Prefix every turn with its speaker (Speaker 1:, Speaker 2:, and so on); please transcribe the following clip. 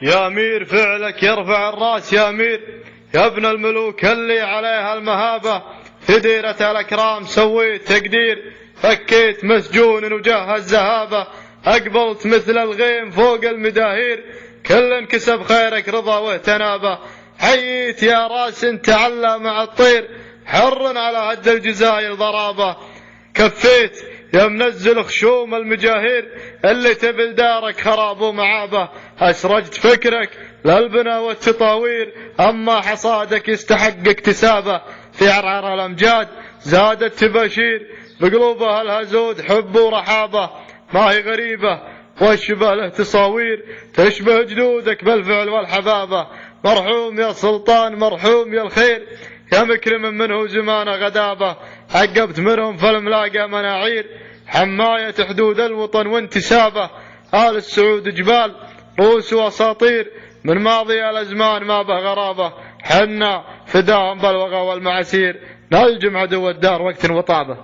Speaker 1: يا أمير فعلك يرفع الراس يا أمير، يا ابن الملوك اللي عليها المهابة، في ديرة الأكرام سويت تقدير، فكيت مسجون وجاه الزهابة، أقبلت مثل الغيم فوق المداهير، كل انكسب خيرك رضا وتنابة، حييت يا راس تعلى مع الطير، حر على هد الجزاير ضرابة، كفيت يا منزل خشوم المجاهير، اللي تبل دارك خراب ومعابه، أسرجت فكرك للبنا والتطاوير، أما حصادك يستحق اكتسابه، في عرعر الأمجاد زادت تباشير، بقلوبها الهزود حب ورحابة، ما هي غريبة والشبه له تصاوير، تشبه جدودك بالفعل والحبابة، مرحوم يا سلطان مرحوم يا الخير، يا مكرم منه زمان غدابة، عقبت منهم في الملاقى مناعير، حماية حدود الوطن وانتسابه، آل السعود جبال رؤوس واساطير، من ماضي الأزمان ما به غرابة، حنا فداهم بالوغى والمعاسير، نلجم عدو الدار وقت وطابه.